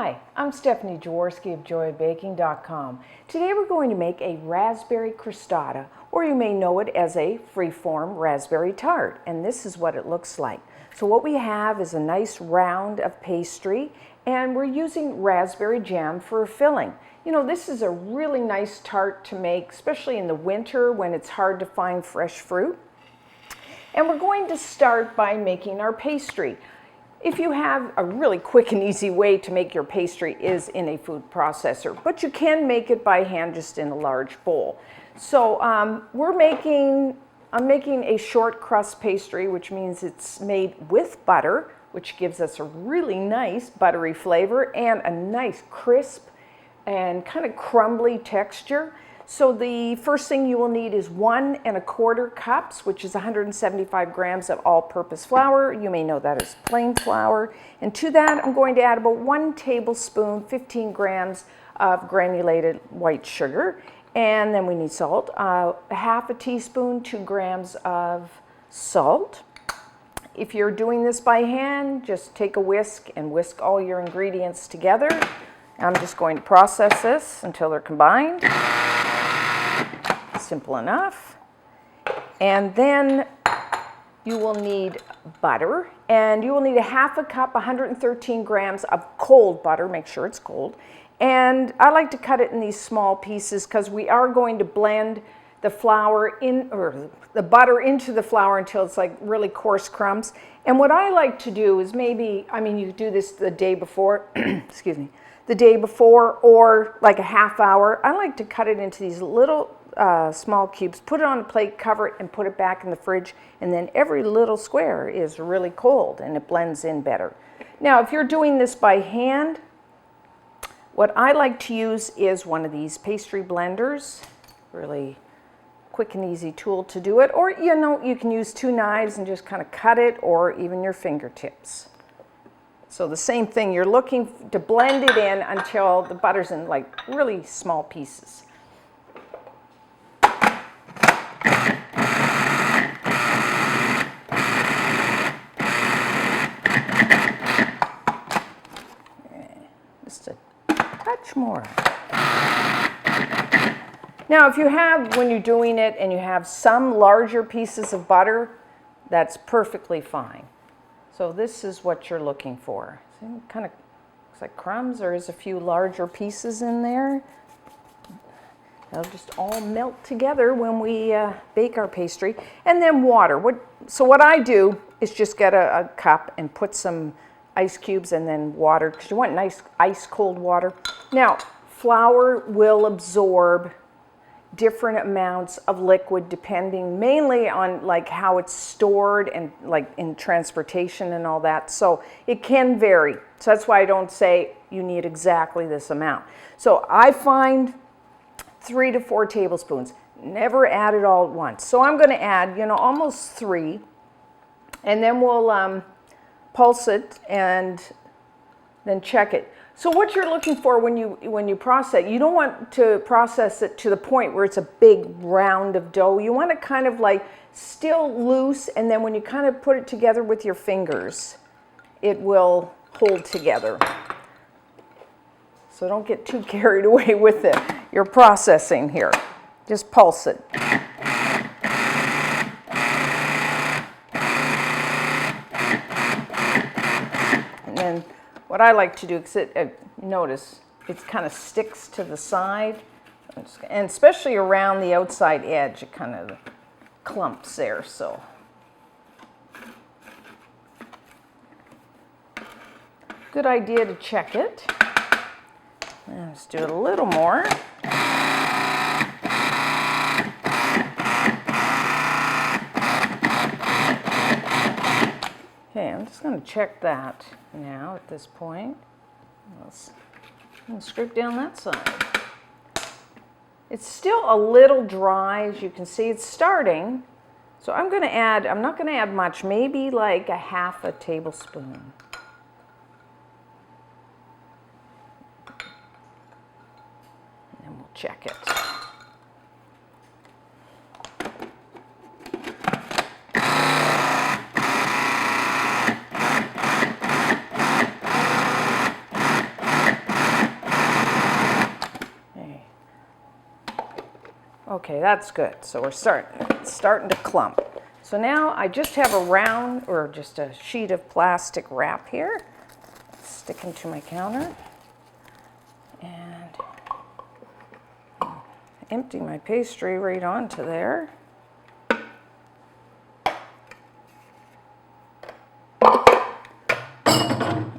Hi, I'm Stephanie Jaworski of joyofbaking.com. Today we're going to make a raspberry crostata, or you may know it as a free-form raspberry tart, and this is what it looks like. So what we have is a nice round of pastry, and we're using raspberry jam for a filling. You know, this is a really nice tart to make, especially in the winter when it's hard to find fresh fruit. And we're going to start by making our pastry. If you have a really quick and easy way to make your pastry is in a food processor, but you can make it by hand just in a large bowl. So I'm making a short crust pastry, which means it's made with butter, which gives us a really nice buttery flavor and a nice crisp and kind of crumbly texture. So the first thing you will need is 1 1/4 cups, which is 175 grams of all-purpose flour. You may know that as plain flour. And to that, I'm going to add about 1 tablespoon, 15 grams of granulated white sugar. And then we need salt, 1/2 teaspoon, 2 grams of salt. If you're doing this by hand, just take a whisk and whisk all your ingredients together. I'm just going to process this until they're combined. Simple enough. And then you will need butter, and you will need 1/2 cup, 113 grams of cold butter. Make sure it's cold. And I like to cut it in these small pieces because we are going to blend the flour in, or the butter into the flour until it's like really coarse crumbs. And what I like to do is maybe, you do this the day before, excuse me, the day before, or like a half hour. I like to cut it into these little small cubes, put it on a plate, cover it, and put it back in the fridge, and then every little square is really cold and it blends in better. Now, if you're doing this by hand, what I like to use is one of these pastry blenders, really quick and easy tool to do it, or you can use 2 knives and just kind of cut it, or even your fingertips. So the same thing, you're looking to blend it in until the butter's in like really small pieces. Just a touch more. Now, if you have, when you're doing it and you have some larger pieces of butter, that's perfectly fine. So this is what you're looking for. See, it kind of looks like crumbs. There is a few larger pieces in there. They'll just all melt together when we bake our pastry. And then water. So what I do is just get a cup and put some ice cubes and then water, because you want nice ice cold water. Now, flour will absorb different amounts of liquid depending mainly on like how it's stored and like in transportation and all that. So it can vary. So that's why I don't say you need exactly this amount. So I find 3 to 4 tablespoons. Never add it all at once. So I'm going to add, almost 3, and then we'll pulse it and then check it. So what you're looking for when you process it, you don't want to process it to the point where it's a big round of dough. You want it kind of like still loose, and then when you kind of put it together with your fingers, it will hold together. So don't get too carried away with it. You're processing here. Just pulse it. And then what I like to do, because notice it kind of sticks to the side, and especially around the outside edge, it kind of clumps there. So good idea to check it. Let's do it a little more. Okay, I'm just going to check that now at this point. Let's scrape down that side. It's still a little dry, as you can see. It's starting. So I'm going to add, I'm not going to add much, maybe like 1/2 tablespoon. And then we'll check it. Okay, that's good. So we're starting to clump. So now I just have a round, or just a sheet of plastic wrap here, sticking to my counter. And empty my pastry right onto there.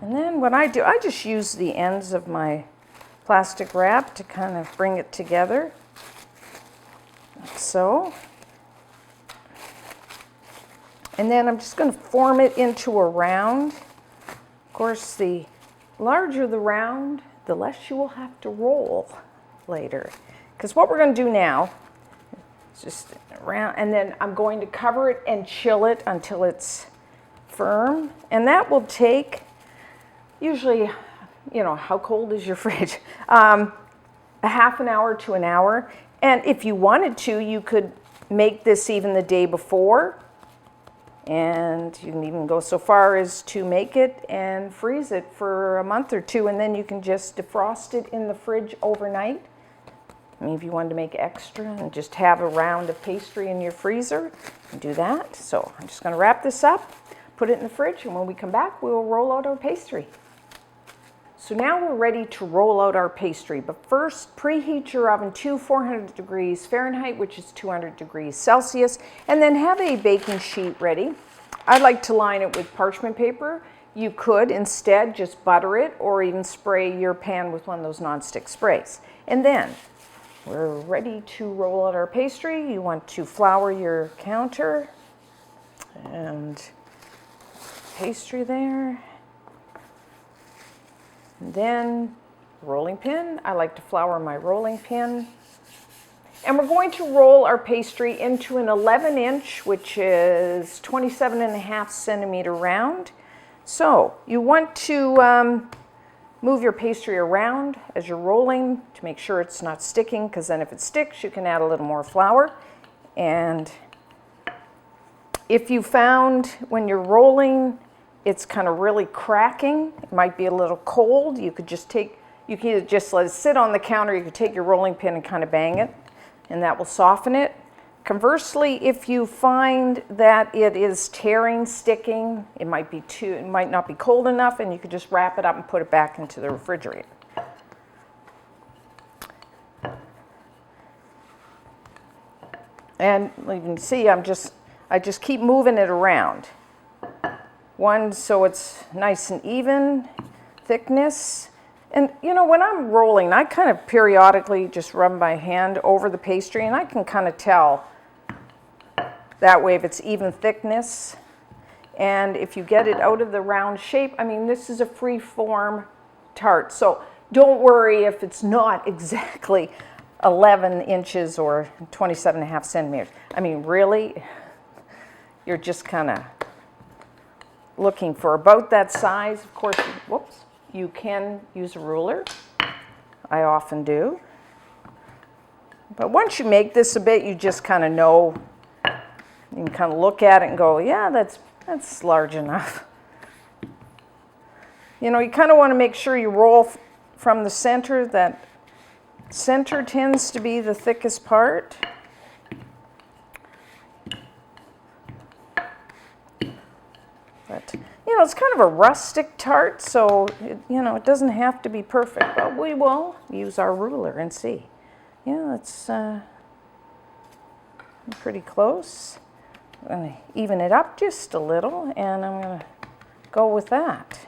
And then what I do, I just use the ends of my plastic wrap to kind of bring it together, like so. And then I'm just going to form it into a round. Of course, the larger the round, the less you will have to roll later. Because what we're going to do now is just round, and then I'm going to cover it and chill it until it's firm. And that will take, usually, you know, how cold is your fridge? A half an hour to an hour. And if you wanted to, you could make this even the day before. And you can even go so far as to make it and freeze it for a month or two, and then you can just defrost it in the fridge overnight. I mean, if you wanted to make extra and just have a round of pastry in your freezer, you can do that. So I'm just going to wrap this up, put it in the fridge, and when we come back, we will roll out our pastry. So now we're ready to roll out our pastry, but first preheat your oven to 400 degrees Fahrenheit, which is 200 degrees Celsius, and then have a baking sheet ready. I like to line it with parchment paper. You could instead just butter it or even spray your pan with one of those nonstick sprays. And then we're ready to roll out our pastry. You want to flour your counter and pastry there. And then rolling pin. I like to flour my rolling pin. And we're going to roll our pastry into an 11-inch, which is 27.5 centimeter round. So you want to move your pastry around as you're rolling to make sure it's not sticking, because then if it sticks, you can add a little more flour. And if you found when you're rolling, it's kind of really cracking, it might be a little cold, you could either just let it sit on the counter, you could take your rolling pin and kind of bang it, and that will soften it. Conversely, if you find that it is tearing, sticking, it might not be cold enough, and you could just wrap it up and put it back into the refrigerator. And you can see I just keep moving it around. One, so it's nice and even thickness. And you know, when I'm rolling, I kind of periodically just rub my hand over the pastry, and I can kind of tell that way if it's even thickness. And if you get it out of the round shape, I mean, this is a free form tart, so don't worry if it's not exactly 11 inches or 27.5 centimeters. I mean, really, you're just kind of looking for about that size. Of course, you can use a ruler. I often do. But once you make this a bit, you just kind of know, you can kind of look at it and go, yeah, that's large enough. You know, you kind of want to make sure you roll from the center. That center tends to be the thickest part. But, you know, it's kind of a rustic tart, so, it doesn't have to be perfect, but we will use our ruler and see. Yeah, it's pretty close. I'm going to even it up just a little, and I'm going to go with that.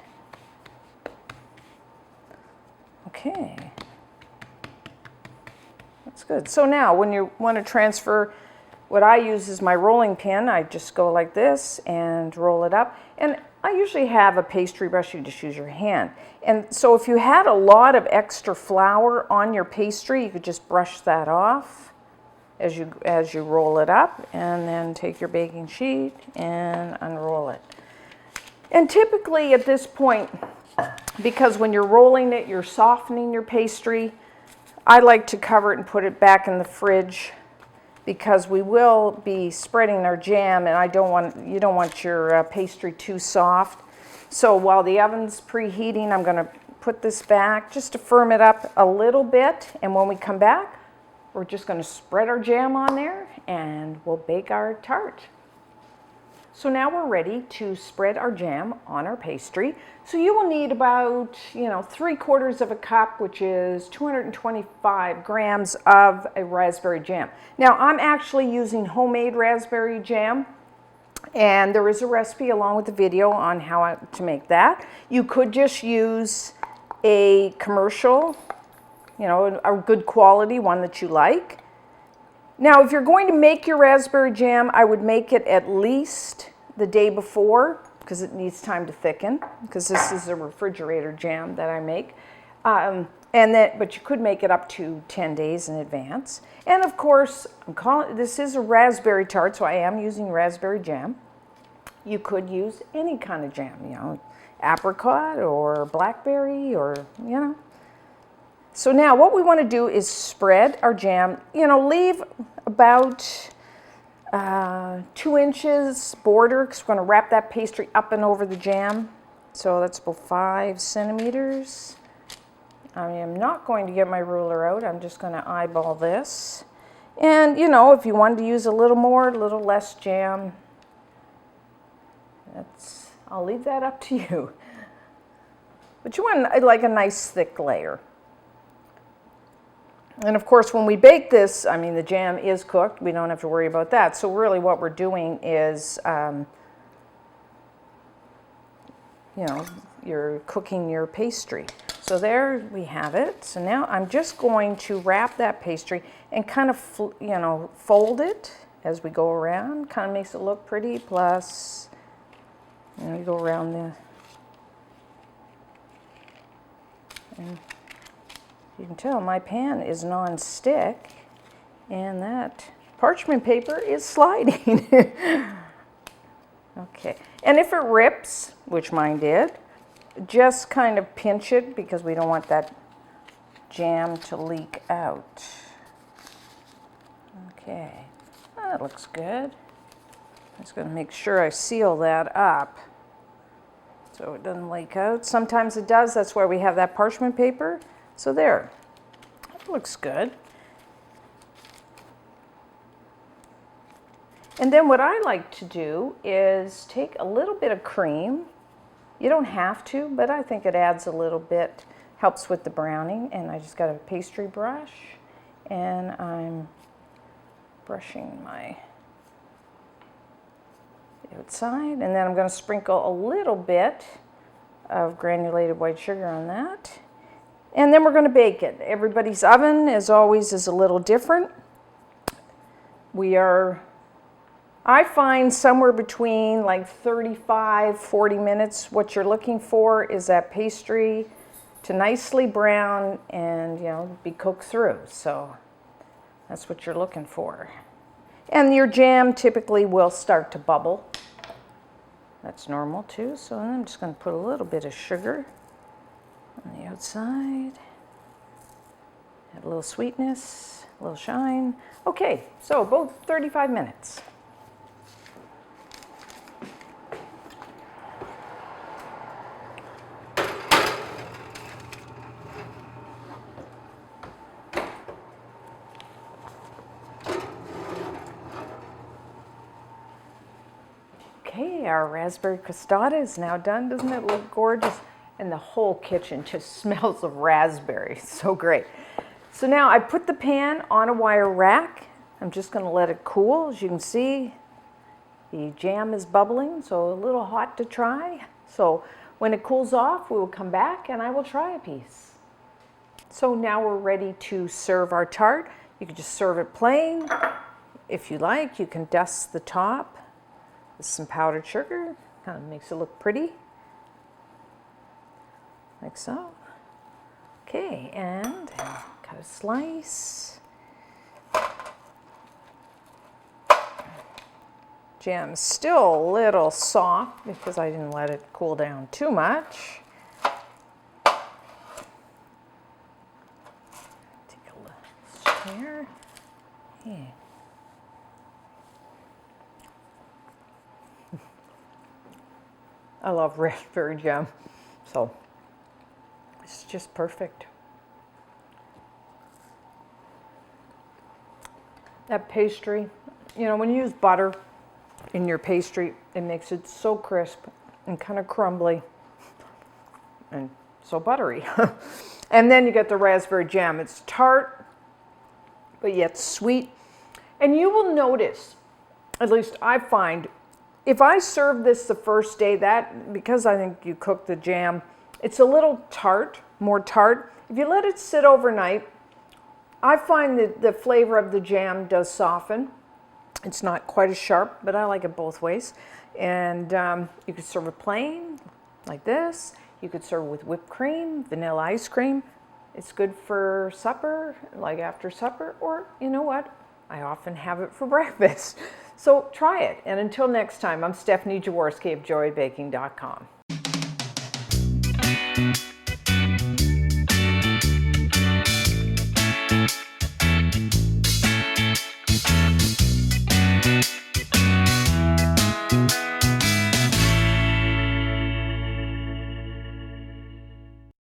Okay. That's good. So now, when you want to transfer, what I use is my rolling pin. I just go like this and roll it up. And I usually have a pastry brush. You just use your hand. And so if you had a lot of extra flour on your pastry, you could just brush that off as you roll it up, and then take your baking sheet and unroll it. And typically at this point, because when you're rolling it, you're softening your pastry, I like to cover it and put it back in the fridge, because we will be spreading our jam, and you don't want your pastry too soft. So while the oven's preheating, I'm going to put this back just to firm it up a little bit, and when we come back, we're just going to spread our jam on there and we'll bake our tart. So now we're ready to spread our jam on our pastry. So you will need about, 3/4 of a cup, which is 225 grams of a raspberry jam. Now I'm actually using homemade raspberry jam, and there is a recipe along with the video on how to make that. You could just use a commercial, a good quality one that you like. Now, if you're going to make your raspberry jam, I would make it at least the day before because it needs time to thicken, because this is a refrigerator jam that I make. But you could make it up to 10 days in advance. And of course, this is a raspberry tart, so I am using raspberry jam. You could use any kind of jam, apricot or blackberry or, So now what we want to do is spread our jam, leave about 2 inches border, because we're going to wrap that pastry up and over the jam. So that's about 5 centimeters. I am not going to get my ruler out. I'm just going to eyeball this. And, if you wanted to use a little more, a little less jam, I'll leave that up to you. But you want like a nice thick layer. And of course, when we bake this, the jam is cooked. We don't have to worry about that. So really what we're doing is, you're cooking your pastry. So there we have it. So now I'm just going to wrap that pastry and kind of, fold it as we go around. Kind of makes it look pretty. Plus, we go around and you can tell my pan is non-stick and that parchment paper is sliding. Okay, and if it rips, which mine did, just kind of pinch it because we don't want that jam to leak out. Okay, that looks good. I'm just going to make sure I seal that up so it doesn't leak out. Sometimes it does, that's why we have that parchment paper. So there, that looks good. And then what I like to do is take a little bit of cream. You don't have to, but I think it adds a little bit, helps with the browning. And I just got a pastry brush and I'm brushing my outside. And then I'm going to sprinkle a little bit of granulated white sugar on that. And then we're going to bake it. Everybody's oven, as always, is a little different. I find somewhere between like 35, 40 minutes. What you're looking for is that pastry to nicely brown and, be cooked through. So that's what you're looking for. And your jam typically will start to bubble. That's normal too. So I'm just going to put a little bit of sugar on the outside. Add a little sweetness, a little shine. Okay, so both 35 minutes. Okay, our Raspberry Crostata is now done. Doesn't it look gorgeous? And the whole kitchen just smells of raspberry. So great. So now I put the pan on a wire rack. I'm just going to let it cool. As you can see, the jam is bubbling, so a little hot to try. So when it cools off, we will come back and I will try a piece. So now we're ready to serve our tart. You can just serve it plain. If you like, you can dust the top with some powdered sugar. Kind of makes it look pretty. Like so. Okay, and cut a slice. Jam is still a little soft because I didn't let it cool down too much. Take a little share. Yeah. I love raspberry jam, so it's just perfect. that pastry. You know, when you use butter in your pastry, it makes it so crisp and kind of crumbly and so buttery. And then you get the raspberry jam. It's tart, but yet sweet. And you will notice, at least I find, if I serve this the first day, because I think you cook the jam, it's a little tart, more tart. If you let it sit overnight, I find that the flavor of the jam does soften. It's not quite as sharp, but I like it both ways. And you could serve it plain, like this. You could serve it with whipped cream, vanilla ice cream. It's good for supper, like after supper, or you know what? I often have it for breakfast. So try it. And until next time, I'm Stephanie Jaworski of JoyBaking.com.